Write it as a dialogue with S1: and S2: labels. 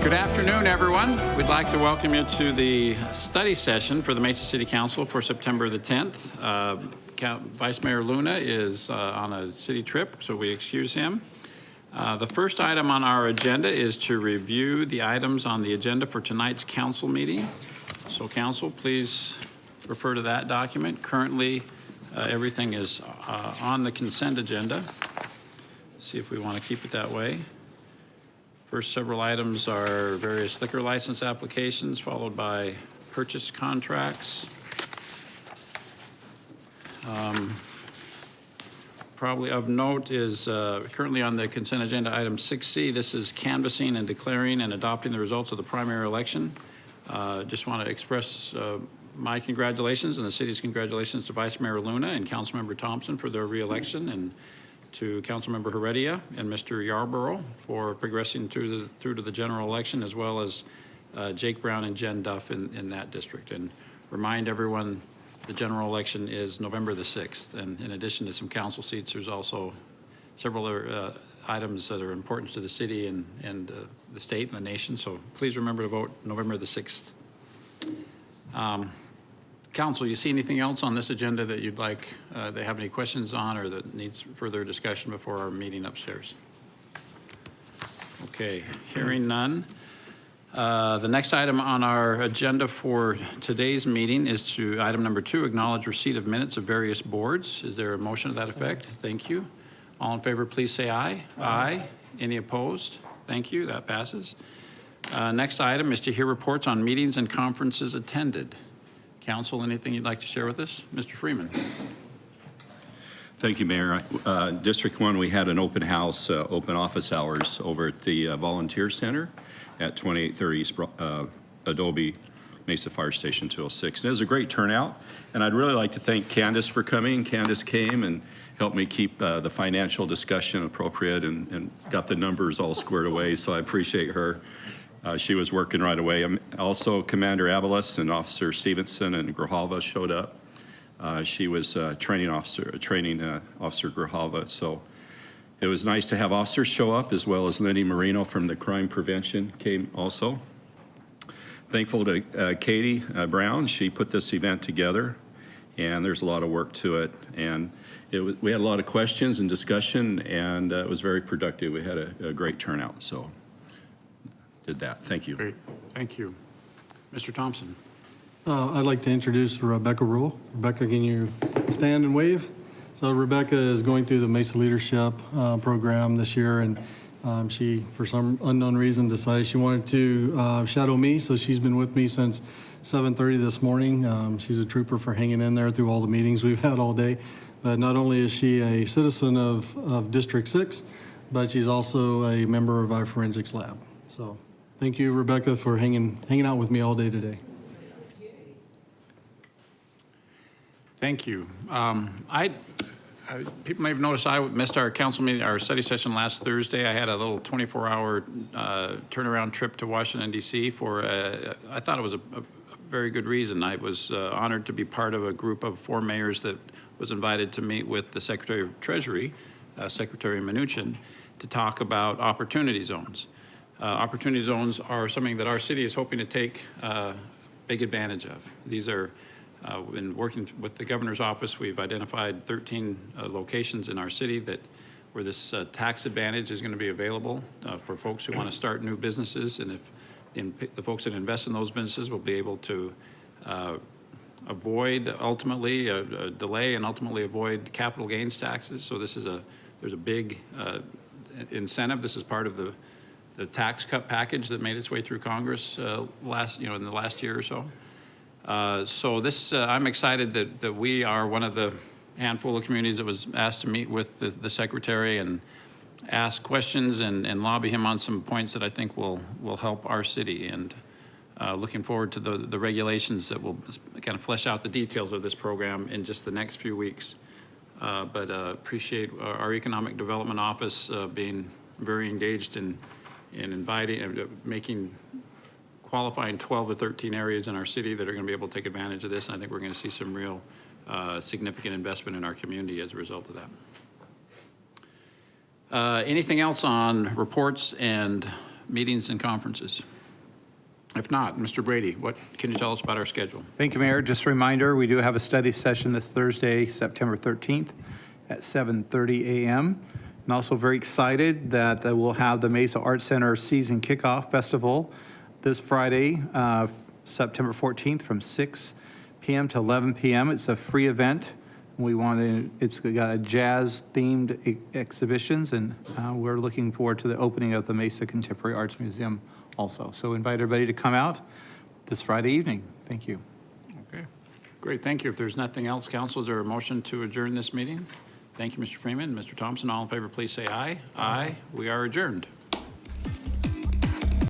S1: Good afternoon, everyone. We'd like to welcome you to the study session for the Mesa City Council for September the 10th. Vice Mayor Luna is on a city trip, so we excuse him. The first item on our agenda is to review the items on the agenda for tonight's council meeting. So council, please refer to that document. Currently, everything is on the consent agenda. See if we want to keep it that way. First several items are various liquor license applications, followed by purchase contracts. Probably of note is currently on the consent agenda, item 6C. This is canvassing and declaring and adopting the results of the primary election. Just want to express my congratulations and the city's congratulations to Vice Mayor Luna and Councilmember Thompson for their re-election, and to Councilmember Heredia and Mr. Yarborough for progressing through to the general election, as well as Jake Brown and Jen Duff in that district. And remind everyone, the general election is November the 6th. And in addition to some council seats, there's also several other items that are important to the city and the state and the nation. So please remember to vote November the 6th. Council, you see anything else on this agenda that you'd like, they have any questions on or that needs further discussion before our meeting upstairs? Okay, hearing none. The next item on our agenda for today's meeting is to item number 2, acknowledge receipt of minutes of various boards. Is there a motion to that effect? Thank you. All in favor, please say aye. Aye. Any opposed? Thank you, that passes. Next item is to hear reports on meetings and conferences attended. Council, anything you'd like to share with us? Mr. Freeman.
S2: Thank you, Mayor. District 1, we had an open house, open office hours over at the Volunteer Center at 2830 East Adobe Mesa Fire Station 206. And it was a great turnout. And I'd really like to thank Candace for coming. Candace came and helped me keep the financial discussion appropriate and got the numbers all squared away. So I appreciate her. She was working right away. Also, Commander Avalos and Officer Stevenson and Grijalva showed up. She was training Officer Grijalva. So it was nice to have officers show up, as well as Lenny Marino from the Crime Prevention came also. Thankful to Katie Brown. She put this event together, and there's a lot of work to it. And we had a lot of questions and discussion, and it was very productive. We had a great turnout. So. Did that. Thank you.
S1: Great. Thank you. Mr. Thompson.
S3: I'd like to introduce Rebecca Rule. Rebecca, can you stand and wave? So Rebecca is going through the Mesa Leadership program this year, and she, for some unknown reason, decided she wanted to shadow me, so she's been with me since 7:30 this morning. She's a trooper for hanging in there through all the meetings we've had all day. But not only is she a citizen of District 6, but she's also a member of our forensics lab. So thank you, Rebecca, for hanging out with me all day today.
S1: Thank you. People may have noticed I missed our council meeting, our study session last Thursday. I had a little 24-hour turnaround trip to Washington, D.C. for, I thought it was a very good reason. I was honored to be part of a group of 4 mayors that was invited to meet with the Secretary of Treasury, Secretary Mnuchin, to talk about opportunity zones. Opportunity zones are something that our city is hoping to take big advantage of. These are, in working with the governor's office, we've identified 13 locations in our city where this tax advantage is going to be available for folks who want to start new businesses, and the folks that invest in those businesses will be able to avoid ultimately delay and ultimately avoid capital gains taxes. So there's a big incentive. This is part of the tax cut package that made its way through Congress in the last year or so. So this, I'm excited that we are one of the handful of communities that was asked to meet with the Secretary and ask questions and lobby him on some points that I think will help our city. And looking forward to the regulations that will kind of flesh out the details of this program in just the next few weeks. But appreciate our Economic Development Office being very engaged in inviting and qualifying 12 or 13 areas in our city that are going to be able to take advantage of this. And I think we're going to see some real significant investment in our community as a result of that. Anything else on reports and meetings and conferences? If not, Mr. Brady, what can you tell us about our schedule?
S4: Thank you, Mayor. Just a reminder, we do have a study session this Thursday, September 13th at 7:30 a.m. And also very excited that we'll have the Mesa Arts Center Season Kickoff Festival this Friday, September 14th from 6 p.m. to 11 p.m. It's a free event. It's got a jazz-themed exhibitions, and we're looking forward to the opening of the Mesa Contemporary Arts Museum also. So invite everybody to come out this Friday evening. Thank you.
S1: Okay, great, thank you. If there's nothing else, council, is there a motion to adjourn this meeting? Thank you, Mr. Freeman. Mr. Thompson, all in favor, please say aye. Aye. We are adjourned.